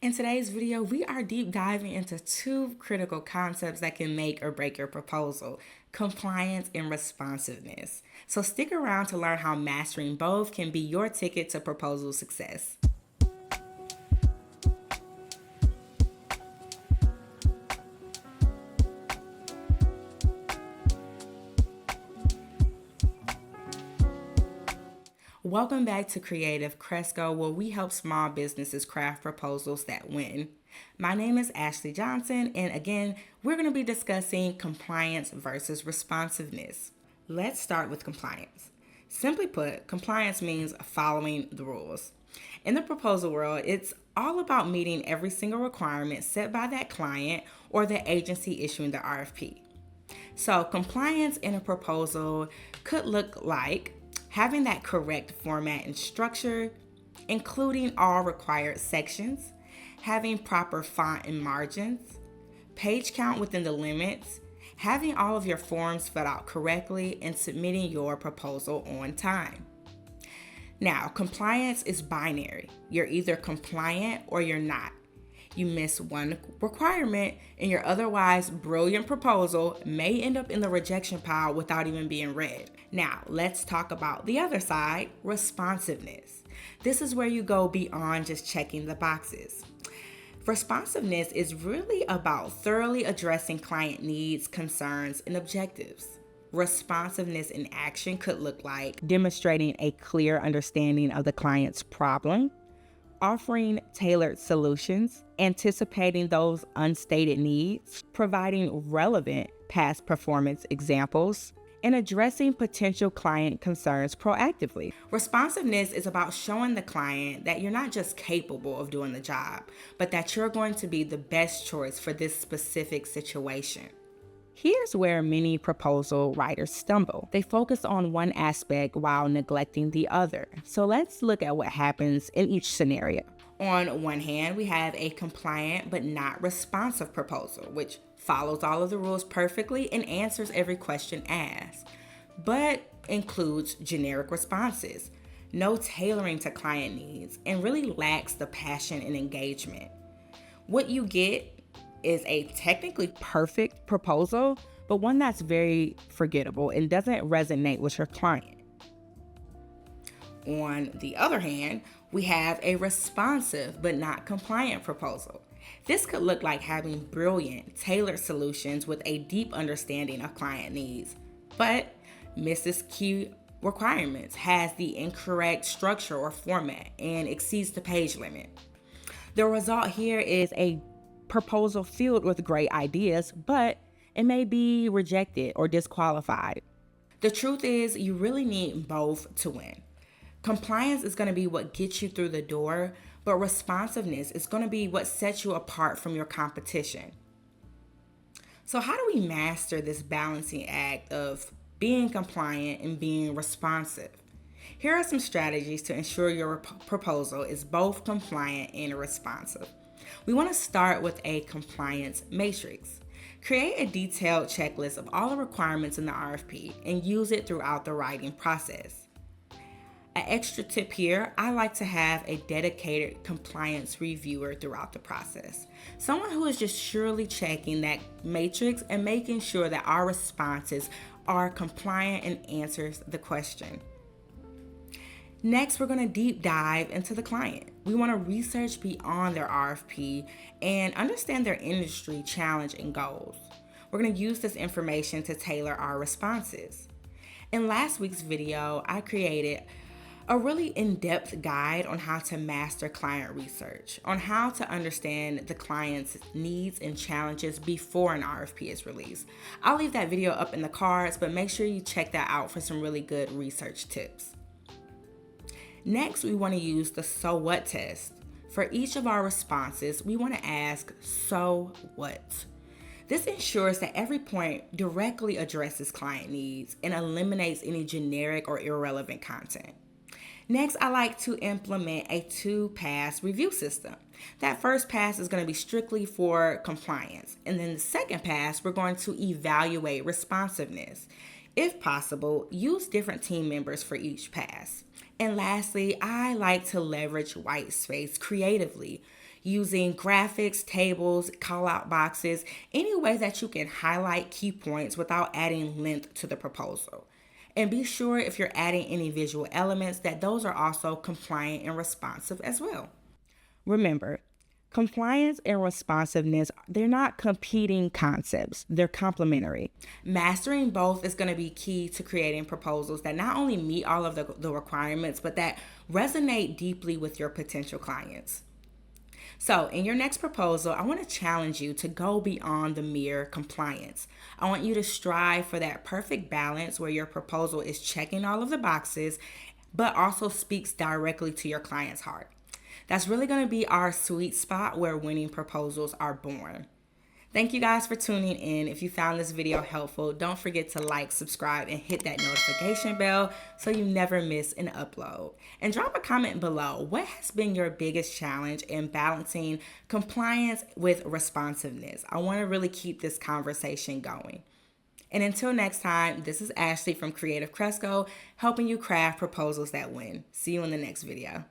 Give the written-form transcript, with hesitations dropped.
In today's video, we are deep diving into two critical concepts that can make or break your proposal: compliance and responsiveness. So stick around to learn how mastering both can be your ticket to proposal success. Welcome back to Creative Cresco, where we help small businesses craft proposals that win. My name is Ashley Johnson, and again, we're going to be discussing compliance versus responsiveness. Let's start with compliance. Simply put, compliance means following the rules. In the proposal world, it's all about meeting every single requirement set by that client or the agency issuing the RFP. So, compliance in a proposal could look like having that correct format and structure, including all required sections, having proper font and margins, page count within the limits, having all of your forms filled out correctly, and submitting your proposal on time. Now, compliance is binary. You're either compliant or you're not. You miss one requirement and your otherwise brilliant proposal may end up in the rejection pile without even being read. Now, let's talk about the other side, responsiveness. This is where you go beyond just checking the boxes. Responsiveness is really about thoroughly addressing client needs, concerns, and objectives. Responsiveness in action could look like demonstrating a clear understanding of the client's problem, offering tailored solutions, anticipating those unstated needs, providing relevant past performance examples, and addressing potential client concerns proactively. Responsiveness is about showing the client that you're not just capable of doing the job, but that you're going to be the best choice for this specific situation. Here's where many proposal writers stumble. They focus on one aspect while neglecting the other. So let's look at what happens in each scenario. On one hand, we have a compliant but not responsive proposal, which follows all of the rules perfectly and answers every question asked, but includes generic responses, no tailoring to client needs, and really lacks the passion and engagement. What you get is a technically perfect proposal, but one that's very forgettable and doesn't resonate with your client. On the other hand, we have a responsive but not compliant proposal. This could look like having brilliant, tailored solutions with a deep understanding of client needs, but misses key requirements, has the incorrect structure or format, and exceeds the page limit. The result here is a proposal filled with great ideas, but it may be rejected or disqualified. The truth is, you really need both to win. Compliance is going to be what gets you through the door, but responsiveness is going to be what sets you apart from your competition. So, how do we master this balancing act of being compliant and being responsive? Here are some strategies to ensure your proposal is both compliant and responsive. We want to start with a compliance matrix. Create a detailed checklist of all the requirements in the RFP and use it throughout the writing process. An extra tip here, I like to have a dedicated compliance reviewer throughout the process. Someone who is just surely checking that matrix and making sure that our responses are compliant and answers the question. Next, we're going to deep dive into the client. We want to research beyond their RFP and understand their industry challenge and goals. We're going to use this information to tailor our responses. In last week's video, I created a really in-depth guide on how to master client research, on how to understand the client's needs and challenges before an RFP is released. I'll leave that video up in the cards, but make sure you check that out for some really good research tips. Next, we want to use the so what test. For each of our responses, we want to ask, so what? This ensures that every point directly addresses client needs and eliminates any generic or irrelevant content. Next, I like to implement a 2-pass review system. That first pass is going to be strictly for compliance, and then the second pass, we're going to evaluate responsiveness. If possible, use different team members for each pass. And lastly, I like to leverage white space creatively. using graphics, tables, call out boxes, any way that you can highlight key points without adding length to the proposal. And be sure if you're adding any visual elements that those are also compliant and responsive as well. Remember, compliance and responsiveness, they're not competing concepts, they're complementary. Mastering both is going to be key to creating proposals that not only meet all of the requirements, but that resonate deeply with your potential clients. So, in your next proposal, I want to challenge you to go beyond the mere compliance. I want you to strive for that perfect balance where your proposal is checking all of the boxes, but also speaks directly to your client's heart. That's really going to be our sweet spot where winning proposals are born. Thank you guys for tuning in. If you found this video helpful, don't forget to like, subscribe, and hit that notification bell so you never miss an upload. And drop a comment below. What has been your biggest challenge in balancing compliance with responsiveness? I want to really keep this conversation going. And until next time, this is Ashley from Creative Cresco, helping you craft proposals that win. See you in the next video.